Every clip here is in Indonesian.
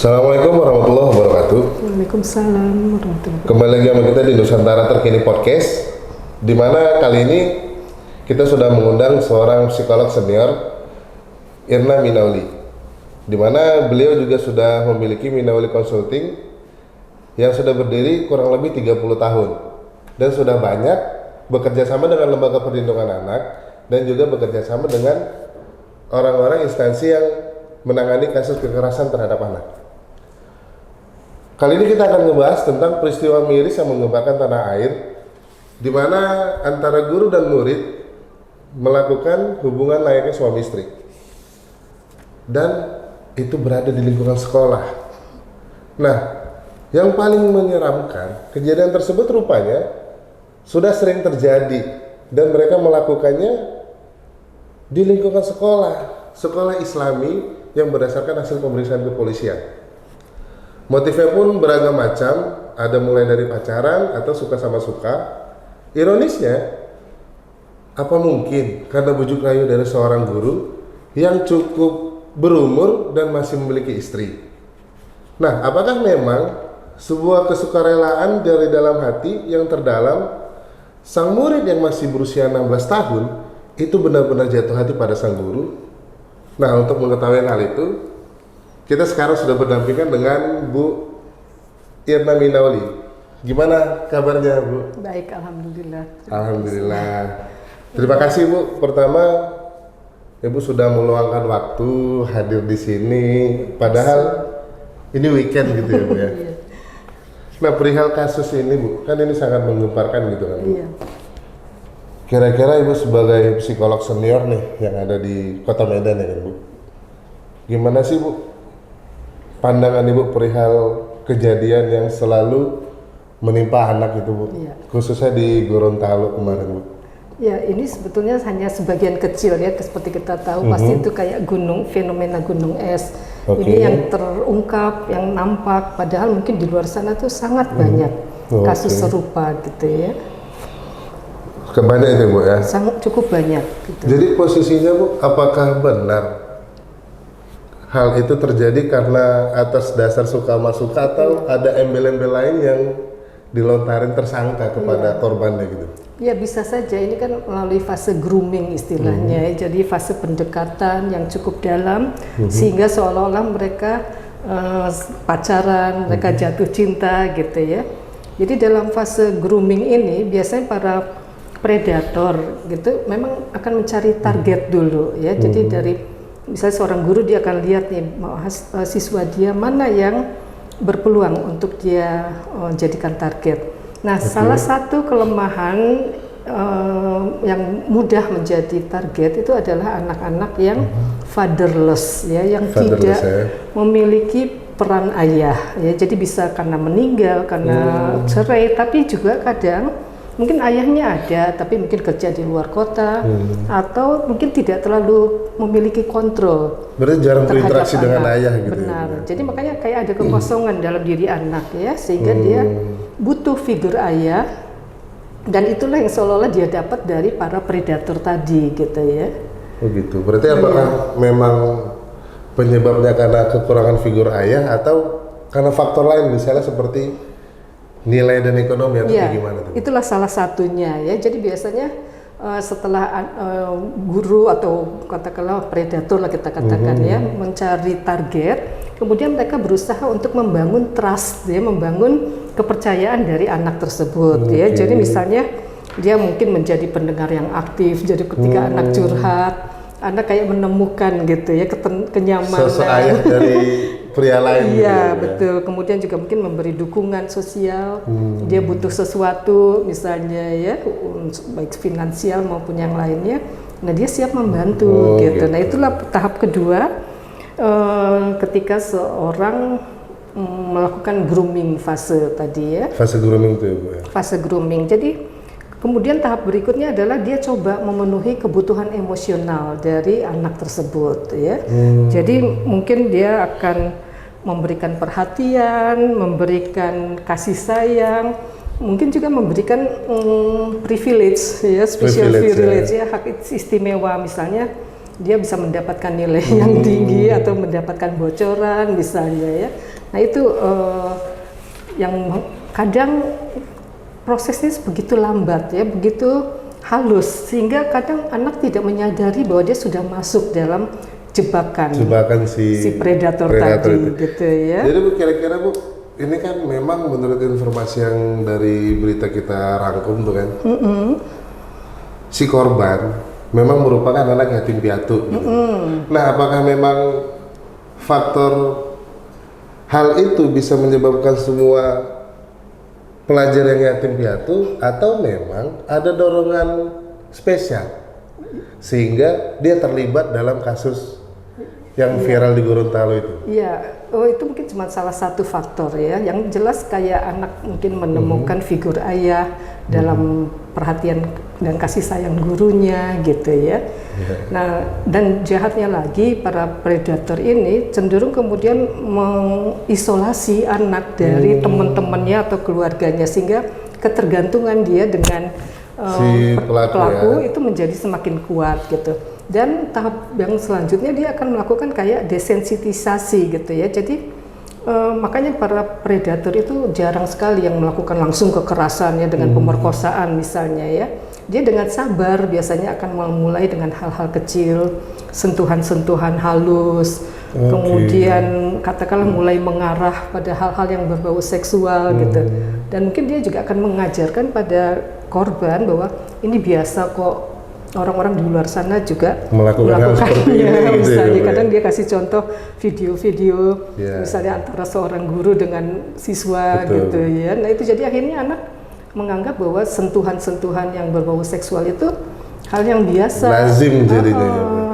Assalamualaikum warahmatullahi wabarakatuh. Waalaikumsalam warahmatullahi wabarakatuh. Kembali lagi sama kita di Nusantara Terkini Podcast, di mana kali ini kita sudah mengundang seorang psikolog senior, Irna Minauli, di mana beliau juga sudah memiliki Minauli Consulting yang sudah berdiri kurang lebih 30 tahun dan sudah banyak bekerja sama dengan lembaga perlindungan anak dan juga bekerja sama dengan orang-orang instansi yang menangani kasus kekerasan terhadap anak. Kali ini kita akan membahas tentang peristiwa miris yang menggemparkan tanah air, di mana antara guru dan murid melakukan hubungan layaknya suami istri, dan itu berada di lingkungan sekolah. Nah, yang paling menyeramkan, kejadian tersebut rupanya sudah sering terjadi dan mereka melakukannya di lingkungan sekolah Islami yang berdasarkan hasil pemeriksaan kepolisian. Motifnya pun beragam macam, ada mulai dari pacaran atau suka sama suka. Ironisnya, apa mungkin karena bujuk rayu dari seorang guru yang cukup berumur dan masih memiliki istri? Nah, apakah memang sebuah kesukarelaan dari dalam hati yang terdalam sang murid yang masih berusia 16 tahun itu benar-benar jatuh hati pada sang guru? Nah, untuk mengetahui hal itu, kita sekarang sudah berdampingan dengan Bu Irna Minauli. Gimana kabarnya, Bu? Baik, alhamdulillah. Alhamdulillah. Terima kasih, Bu. Pertama, Ibu sudah meluangkan waktu hadir di sini, padahal ini weekend gitu ya, Bu ya. Nah, perihal kasus ini, Bu, kan ini sangat menggemparkan gitu kan, Bu. Iya. Kira-kira Ibu sebagai psikolog senior nih yang ada di Kota Medan ya, Bu. Gimana sih, Bu, pandangan Ibu perihal kejadian yang selalu menimpa anak itu, Bu? Iya. Khususnya di Gorontalo kemarin, Bu. Ya, ini sebetulnya hanya sebagian kecil ya, seperti kita tahu pasti itu kayak fenomena gunung es. Ini yang terungkap, yang nampak, padahal mungkin di luar sana tuh sangat banyak kasus serupa gitu ya. Kebanyak itu, Bu ya? Sangat cukup banyak gitu. Jadi posisinya, Bu, apakah benar hal itu terjadi karena atas dasar suka sama suka atau ada embel-embel lain yang dilontarin tersangka kepada korbannya gitu? Ya, bisa saja, ini kan melalui fase grooming istilahnya ya. Jadi fase pendekatan yang cukup dalam sehingga seolah-olah mereka pacaran, mereka jatuh cinta gitu ya. Jadi dalam fase grooming ini biasanya para predator gitu memang akan mencari target dulu ya. Jadi dari misalnya seorang guru, dia akan lihat nih siswa dia mana yang berpeluang untuk dia jadikan target. Nah, salah satu kelemahan yang mudah menjadi target itu adalah anak-anak yang fatherless ya, yang tidak memiliki peran ayah ya. Jadi bisa karena meninggal, karena cerai, tapi juga kadang mungkin ayahnya ada tapi mungkin kerja di luar kota atau mungkin tidak terlalu memiliki kontrol. Berarti jarang berinteraksi dengan ayah gitu. Benar. Ya? Jadi makanya kayak ada kekosongan dalam diri anak ya, sehingga dia butuh figur ayah, dan itulah yang seolah-olah dia dapat dari para predator tadi gitu ya. Oh gitu. Berarti apakah memang penyebabnya karena kekurangan figur ayah atau karena faktor lain, misalnya seperti nilai dan ekonomi atau gimana tuh? Itulah salah satunya ya. Jadi biasanya setelah guru atau katakanlah predator lah kita katakan ya, mencari target, kemudian mereka berusaha untuk membangun trust ya, membangun kepercayaan dari anak tersebut ya. Jadi misalnya dia mungkin menjadi pendengar yang aktif, jadi ketika anak curhat, anak kayak menemukan gitu ya kenyamanan. Sosok ayah dari pria lain. Iya, gitu, betul. Ya. Kemudian juga mungkin memberi dukungan sosial. Dia butuh sesuatu misalnya ya, baik finansial maupun yang lainnya. Nah, dia siap membantu gitu. Nah, itulah tahap kedua ketika seorang melakukan grooming fase tadi ya. Fase grooming itu ya, Bu ya. Fase grooming. Jadi kemudian tahap berikutnya adalah dia coba memenuhi kebutuhan emosional dari anak tersebut ya. Jadi mungkin dia akan memberikan perhatian, memberikan kasih sayang, mungkin juga memberikan privilege ya, special privilege ya, hak istimewa, misalnya dia bisa mendapatkan nilai yang tinggi atau mendapatkan bocoran misalnya ya. Nah itu yang kadang prosesnya begitu lambat ya, begitu halus sehingga kadang anak tidak menyadari bahwa dia sudah masuk dalam jebakan si predator tadi itu. gitu ya. Jadi Bu, kira-kira Bu, ini kan memang menurut informasi yang dari berita kita rangkum tuh kan, si korban memang merupakan anak yatim piatu gitu. Nah, apakah memang faktor hal itu bisa menyebabkan semua pelajar yang yatim piatu, atau memang ada dorongan spesial sehingga dia terlibat dalam kasus yang viral di Gorontalo itu? Iya, itu mungkin cuma salah satu faktor ya. Yang jelas kayak anak mungkin menemukan figur ayah dalam perhatian dan kasih sayang gurunya gitu ya. Nah, dan jahatnya lagi para predator ini cenderung kemudian mengisolasi anak dari teman-temannya atau keluarganya sehingga ketergantungan dia dengan si pelaku itu menjadi semakin kuat gitu. Dan tahap yang selanjutnya dia akan melakukan kayak desensitisasi gitu ya. Jadi makanya para predator itu jarang sekali yang melakukan langsung kekerasan ya dengan pemerkosaan misalnya ya. Dia dengan sabar biasanya akan memulai dengan hal-hal kecil, sentuhan-sentuhan halus, kemudian katakanlah mulai mengarah pada hal-hal yang berbau seksual gitu. Dan mungkin dia juga akan mengajarkan pada korban bahwa ini biasa kok, orang-orang di luar sana juga melakukan hal seperti ini gitu misalnya ya, kadang dia kasih contoh video-video Yeah. misalnya antara seorang guru dengan siswa gitu ya. Nah itu jadi akhirnya anak menganggap bahwa sentuhan-sentuhan yang berbau seksual itu hal yang biasa, lazim jadinya.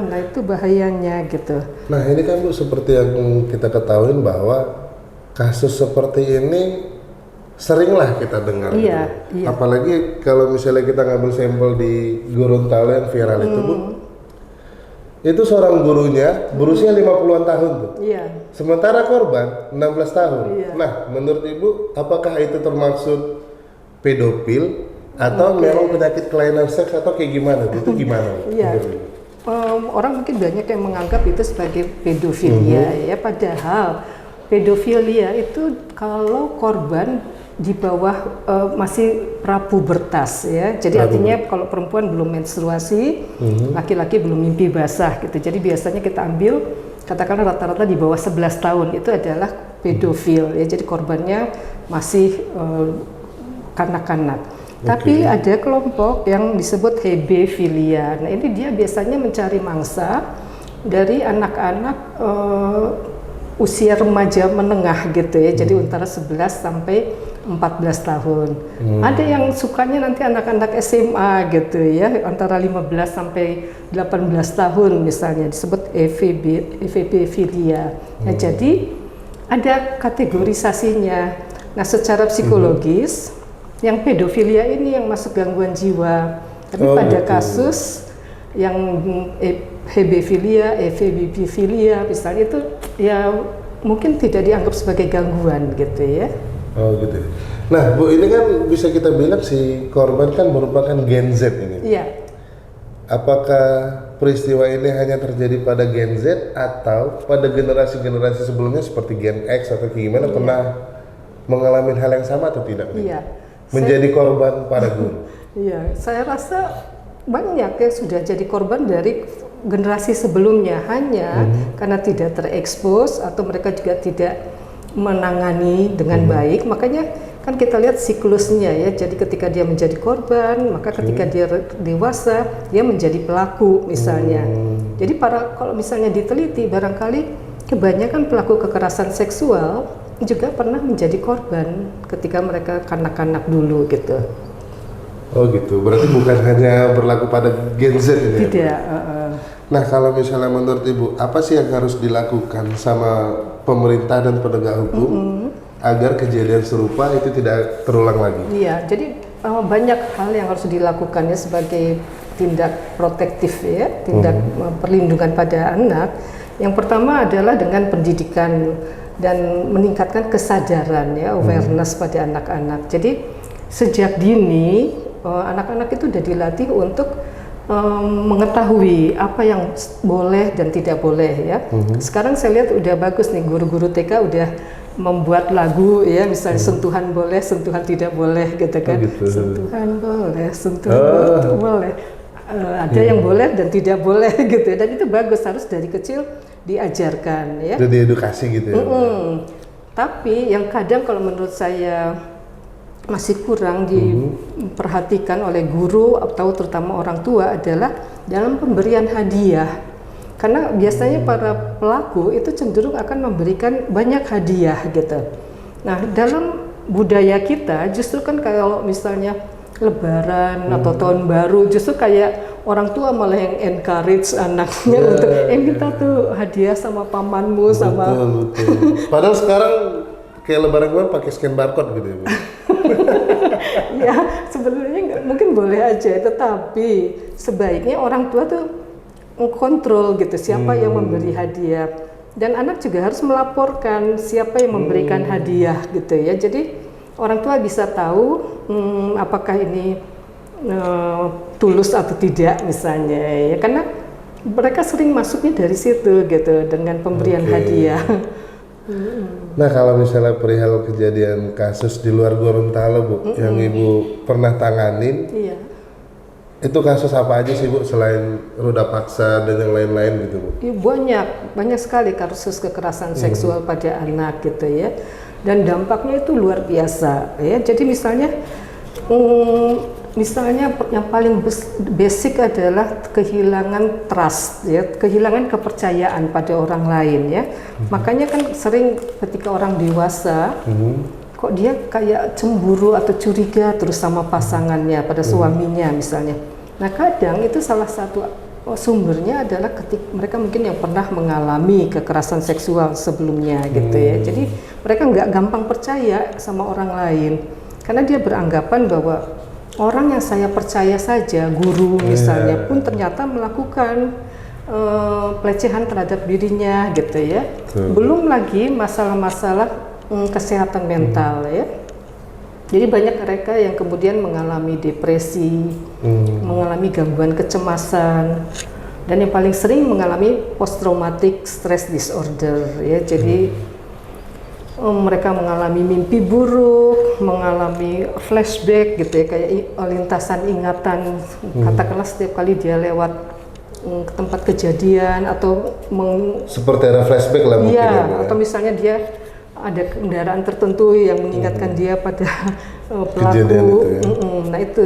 Nah itu bahayanya gitu. Nah ini kan Bu, seperti yang kita ketahui bahwa kasus seperti ini seringlah kita dengar. Iya, gitu. iya. Apalagi kalau misalnya kita ngambil sampel di Gorontalo yang viral itu Bu, itu seorang gurunya berusia 50-an tahun tuh. Iya. Sementara korban 16 tahun. Iya. Nah, menurut Ibu, apakah itu termaksud pedofil atau memang penyakit kelainan seks atau kayak gimana? Itu gimana? Iya. Orang mungkin banyak yang menganggap itu sebagai pedofilia ya, padahal pedofilia itu kalau korban di bawah masih prapubertas ya. Jadi artinya kalau perempuan belum menstruasi, laki-laki belum mimpi basah gitu. Jadi biasanya kita ambil katakanlah rata-rata di bawah 11 tahun itu adalah pedofil ya. Jadi korbannya masih kanak-kanak. Tapi ada kelompok yang disebut hebefilia. Nah ini dia biasanya mencari mangsa dari anak-anak usia remaja menengah gitu ya. Jadi antara 11 sampai 14 tahun. Ada yang sukanya nanti anak-anak SMA gitu ya, antara 15 sampai 18 tahun misalnya, disebut EVB-filia. Nah, jadi ada kategorisasinya. Nah, secara psikologis yang pedofilia ini yang masuk gangguan jiwa. Tapi pada kasus yang hebefilia, EVB-filia misalnya itu ya mungkin tidak dianggap sebagai gangguan gitu ya. Oh gitu. Nah Bu, ini kan bisa kita bilang si korban kan merupakan Gen Z ini. Iya. Apakah peristiwa ini hanya terjadi pada Gen Z atau pada generasi-generasi sebelumnya seperti Gen X atau gimana pernah mengalami hal yang sama atau tidak? Iya. Menjadi korban para guru. Iya, saya rasa banyak yang sudah jadi korban dari generasi sebelumnya, hanya karena tidak terekspos atau mereka juga tidak menangani dengan baik. Makanya kan kita lihat siklusnya ya. Jadi ketika dia menjadi korban, maka ketika dia dewasa dia menjadi pelaku misalnya. Jadi kalau misalnya diteliti, barangkali kebanyakan pelaku kekerasan seksual juga pernah menjadi korban ketika mereka kanak-kanak dulu gitu. Oh gitu. Berarti bukan hanya berlaku pada Gen Z ini. Tidak. Nah kalau misalnya menurut Ibu, apa sih yang harus dilakukan sama pemerintah dan penegak hukum agar kejadian serupa itu tidak terulang lagi? Iya, jadi banyak hal yang harus dilakukannya sebagai tindak protektif ya, tindak perlindungan pada anak. Yang pertama adalah dengan pendidikan dan meningkatkan kesadaran ya, awareness pada anak-anak. Jadi sejak dini anak-anak itu sudah dilatih untuk mengetahui apa yang boleh dan tidak boleh ya. Sekarang saya lihat udah bagus nih, guru-guru TK udah membuat lagu ya, misalnya sentuhan boleh, sentuhan tidak boleh gitu kan. gitu. Sentuhan boleh, sentuhan boleh. Ada yang boleh dan tidak boleh gitu. Dan itu bagus, harus dari kecil diajarkan ya. Jadi edukasi gitu ya. Tapi yang kadang kalau menurut saya masih kurang diperhatikan oleh guru atau terutama orang tua adalah dalam pemberian hadiah. Karena biasanya para pelaku itu cenderung akan memberikan banyak hadiah gitu. Nah, dalam budaya kita justru kan kalau misalnya Lebaran atau Tahun Baru, justru kayak orang tua malah yang encourage anaknya untuk minta tuh hadiah sama pamanmu sama. Betul. Padahal sekarang kayak Lebaran kemarin pakai scan barcode gitu ya, Bu. Ya, sebenarnya mungkin boleh aja, tetapi sebaiknya orang tua tuh mengkontrol gitu siapa yang memberi hadiah, dan anak juga harus melaporkan siapa yang memberikan hadiah gitu ya. Jadi orang tua bisa tahu apakah ini tulus atau tidak misalnya ya, karena mereka sering masuknya dari situ gitu dengan pemberian hadiah. Nah, kalau misalnya perihal kejadian kasus di luar Gorontalo, Bu, yang Ibu pernah tanganin, Iya. itu kasus apa aja sih, Bu, selain ruda paksa dan yang lain-lain gitu, Bu? Ya, banyak sekali kasus kekerasan seksual pada anak gitu ya, dan dampaknya itu luar biasa ya. Jadi misalnya yang paling basic adalah kehilangan trust ya, kehilangan kepercayaan pada orang lain ya. Makanya kan sering ketika orang dewasa kok dia kayak cemburu atau curiga terus sama pasangannya, pada suaminya misalnya. Nah, kadang itu salah satu sumbernya adalah ketika mereka mungkin yang pernah mengalami kekerasan seksual sebelumnya gitu ya. Jadi mereka nggak gampang percaya sama orang lain karena dia beranggapan bahwa orang yang saya percaya saja, guru misalnya, pun ternyata melakukan pelecehan terhadap dirinya gitu ya. Belum lagi masalah-masalah kesehatan mental ya. Jadi banyak mereka yang kemudian mengalami depresi, mengalami gangguan kecemasan, dan yang paling sering mengalami post traumatic stress disorder ya. Jadi mereka mengalami mimpi buruk, mengalami flashback gitu ya, kayak lintasan ingatan, katakanlah setiap kali dia lewat ke tempat kejadian atau seperti ada flashback lah mungkin ya, atau misalnya dia ada kendaraan tertentu yang mengingatkan dia pada pelaku itu ya. Nah itu.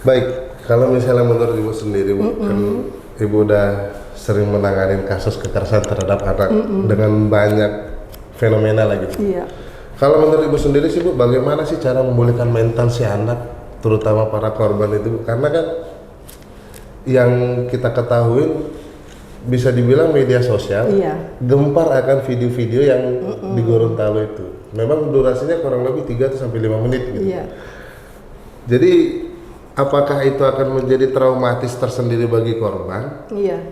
Baik, kalau misalnya menurut Ibu sendiri, Bu, kan Ibu udah sering menangani kasus kekerasan terhadap anak dengan banyak fenomena lagi. Iya. Kalau menurut Ibu sendiri sih, Bu, bagaimana sih cara memulihkan mental si anak, terutama para korban itu, Bu? Karena kan yang kita ketahui bisa dibilang media sosial gempar akan video-video yang di Gorontalo itu. Memang durasinya kurang lebih 3-5 menit gitu. Iya. Jadi apakah itu akan menjadi traumatis tersendiri bagi korban? Iya.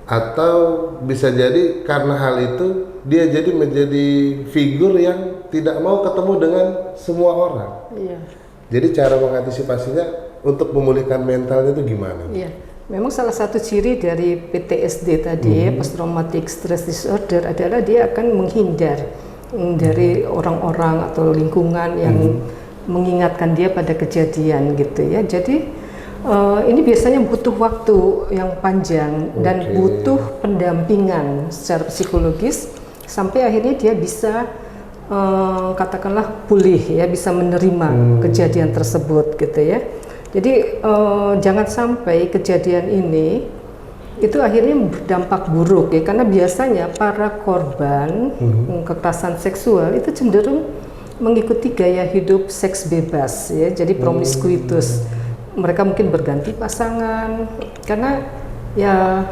Atau bisa jadi karena hal itu dia jadi menjadi figur yang tidak mau ketemu dengan semua orang. Iya. Jadi cara mengantisipasinya untuk memulihkan mentalnya itu gimana? Iya. Memang salah satu ciri dari PTSD tadi, post traumatic stress disorder, adalah dia akan menghindar dari orang-orang atau lingkungan yang mengingatkan dia pada kejadian gitu ya. Jadi ini biasanya butuh waktu yang panjang dan butuh pendampingan secara psikologis sampai akhirnya dia bisa katakanlah pulih ya, bisa menerima kejadian tersebut gitu ya. Jadi jangan sampai kejadian ini itu akhirnya berdampak buruk ya, karena biasanya para korban kekerasan seksual itu cenderung mengikuti gaya hidup seks bebas ya, jadi promiskuitus. Mereka mungkin berganti pasangan karena ya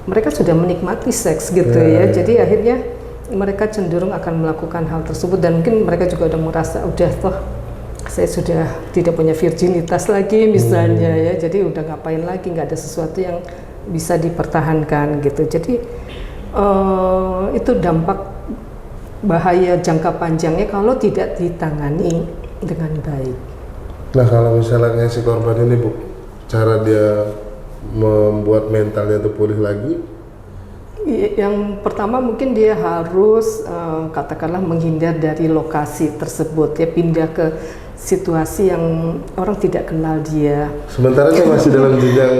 mereka sudah menikmati seks gitu ya. Jadi akhirnya mereka cenderung akan melakukan hal tersebut, dan mungkin mereka juga udah merasa udah toh saya sudah tidak punya virginitas lagi misalnya ya, jadi udah ngapain lagi, nggak ada sesuatu yang bisa dipertahankan gitu. Jadi itu dampak bahaya jangka panjangnya kalau tidak ditangani dengan baik. Nah, kalau misalnya si korban ini, Bu, cara dia membuat mentalnya itu pulih lagi, Yang pertama mungkin dia harus katakanlah menghindar dari lokasi tersebut, ya pindah ke situasi yang orang tidak kenal dia. Sementara dia masih dalam jenjang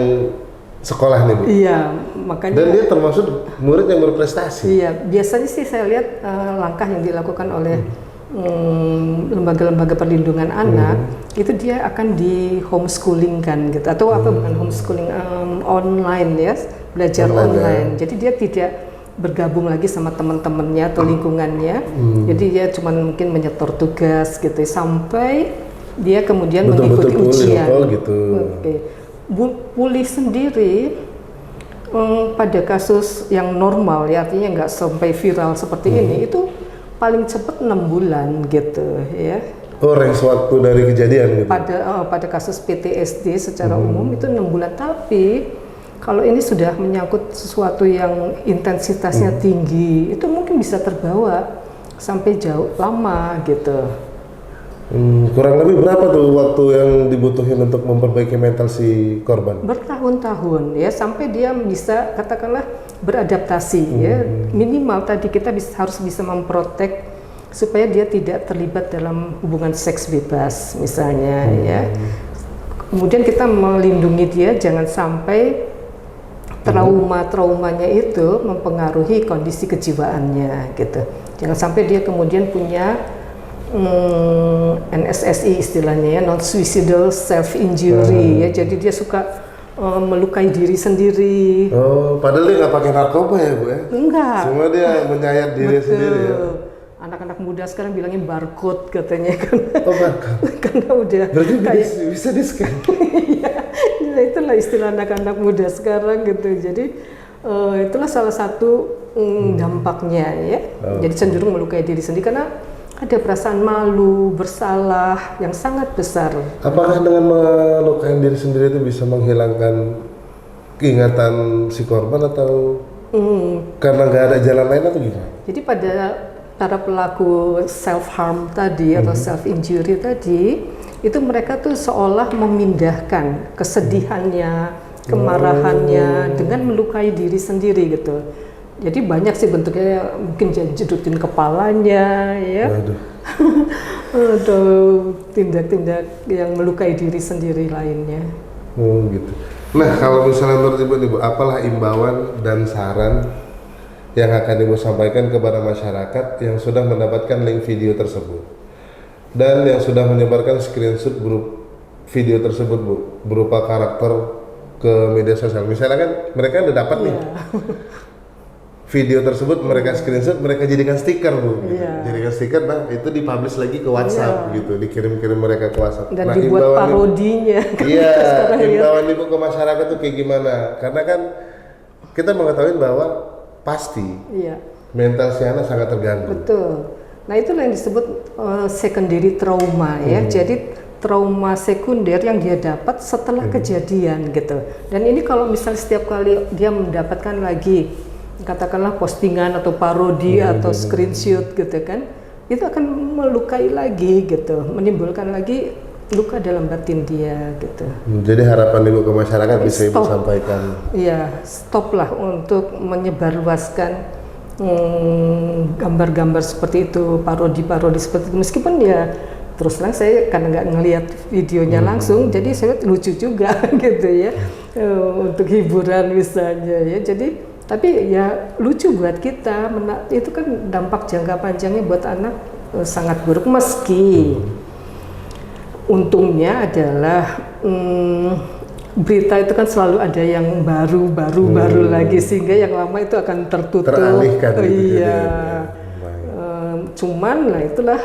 sekolah nih Bu. Iya, makanya. Dan dia termasuk murid yang berprestasi. Iya, biasanya sih saya lihat langkah yang dilakukan oleh lembaga-lembaga perlindungan anak itu dia akan di homeschooling kan gitu, atau apa bukan homeschooling, online ya, belajar online. Jadi dia tidak bergabung lagi sama teman-temannya atau lingkungannya. Jadi dia cuma mungkin menyetor tugas gitu sampai dia kemudian mengikuti ujian. Oh gitu. Oke. Pulih sendiri pada kasus yang normal ya, artinya nggak sampai viral seperti ini, itu paling cepat 6 bulan gitu ya. Oh, range waktu dari kejadian gitu. Pada kasus PTSD secara umum itu 6 bulan, tapi kalau ini sudah menyangkut sesuatu yang intensitasnya tinggi, itu mungkin bisa terbawa sampai jauh lama gitu. Kurang lebih berapa tuh waktu yang dibutuhin untuk memperbaiki mental si korban? Bertahun-tahun ya, sampai dia bisa katakanlah beradaptasi ya. Minimal tadi kita harus bisa memprotek supaya dia tidak terlibat dalam hubungan seks bebas misalnya ya. Kemudian kita melindungi dia jangan sampai traumanya itu mempengaruhi kondisi kejiwaannya gitu. Jangan sampai dia kemudian punya NSSI istilahnya ya, non suicidal self injury ya, jadi dia suka melukai diri sendiri. Oh, padahal dia nggak pakai narkoba ya Bu ya? Enggak. Cuma dia menyayat diri sendiri ya. Anak-anak muda sekarang bilangnya barcode katanya kan. Oh barcode. Karena udah berarti kayak bisa di scan. Iya, itulah istilah anak-anak muda sekarang gitu. Jadi itulah salah satu dampaknya ya. Jadi cenderung melukai diri sendiri karena ada perasaan malu, bersalah yang sangat besar. Apakah dengan melukai diri sendiri itu bisa menghilangkan keingatan si korban atau karena nggak ada jalan lain atau gimana? Jadi pada para pelaku self harm tadi atau self injury tadi, itu mereka tuh seolah memindahkan kesedihannya, kemarahannya dengan melukai diri sendiri gitu. Jadi banyak sih bentuknya, mungkin jedutin kepalanya ya. Atau tindak-tindak yang melukai diri sendiri lainnya. Oh gitu. Nah kalau misalnya menurut Ibu, apalah imbauan dan saran yang akan Ibu sampaikan kepada masyarakat yang sudah mendapatkan link video tersebut dan yang sudah menyebarkan screenshot video tersebut Bu, berupa karakter ke media sosial. Misalnya kan mereka udah dapat nih video tersebut, mereka screenshot, mereka jadikan stiker Bu, gitu. Jadikan stiker, nah itu dipublish lagi ke WhatsApp gitu, dikirim-kirim mereka ke WhatsApp. Dan dibuat parodinya. Iya, imbauan Ibu ke masyarakat tuh kayak gimana? Karena kan kita mengetahui bahwa pasti mental si anak sangat terganggu. Betul. Nah itulah yang disebut secondary trauma ya. Jadi trauma sekunder yang dia dapat setelah kejadian gitu. Dan ini kalau misalnya setiap kali dia mendapatkan lagi katakanlah postingan atau parodi atau screenshot gitu kan, itu akan melukai lagi gitu, menimbulkan lagi luka dalam batin dia gitu. Jadi harapan Ibu ke masyarakat bisa Ibu sampaikan. Iya, stop lah untuk menyebarluaskan gambar-gambar seperti itu, parodi-parodi seperti itu. Meskipun ya terus terang saya karena nggak ngelihat videonya langsung, jadi saya lucu juga gitu ya, untuk hiburan misalnya ya. Jadi tapi ya lucu buat kita, itu kan dampak jangka panjangnya buat anak sangat buruk. Meski untungnya adalah berita itu kan selalu ada yang baru lagi, sehingga yang lama itu akan tertutup. Teralihkan gitu. Iya. Cuman lah itulah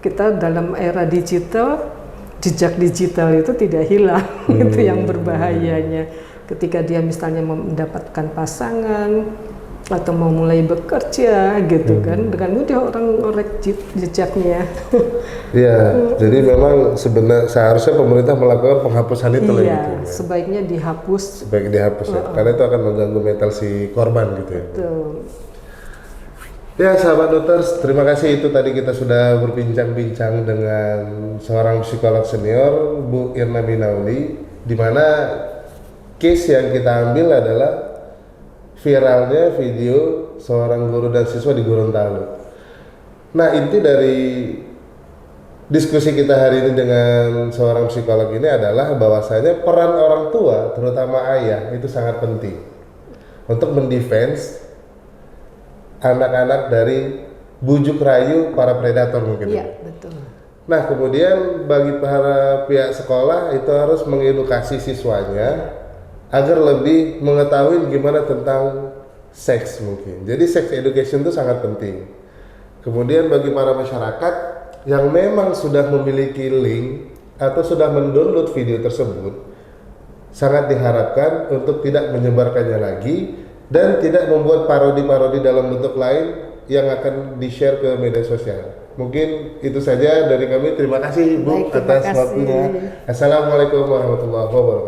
kita dalam era digital, jejak digital itu tidak hilang. Itu yang berbahayanya. Ketika dia misalnya mendapatkan pasangan atau mau mulai bekerja gitu kan, dengan mudah orang ngorek jejaknya. Iya, jadi memang seharusnya pemerintah melakukan penghapusan itu gitu. Sebaiknya dihapus. Karena itu akan mengganggu mental si korban gitu ya. Betul. Ya sahabat Douters, terima kasih, itu tadi kita sudah berbincang-bincang dengan seorang psikolog senior Bu Irna Binauli, di mana case yang kita ambil adalah viralnya video seorang guru dan siswa di Gorontalo. Nah, inti dari diskusi kita hari ini dengan seorang psikolog ini adalah bahwasanya peran orang tua, terutama ayah, itu sangat penting untuk mendefense anak-anak dari bujuk rayu para predator mungkin. Iya, betul. Nah, kemudian bagi para pihak sekolah itu harus mengedukasi siswanya agar lebih mengetahui gimana tentang seks mungkin. Jadi sex education itu sangat penting. Kemudian bagi para masyarakat yang memang sudah memiliki link atau sudah mendownload video tersebut, sangat diharapkan untuk tidak menyebarkannya lagi dan tidak membuat parodi-parodi dalam bentuk lain yang akan di-share ke media sosial. Mungkin itu saja dari kami. Terima kasih Bu Baik, terima atas kasih. waktunya. Assalamualaikum warahmatullahi wabarakatuh.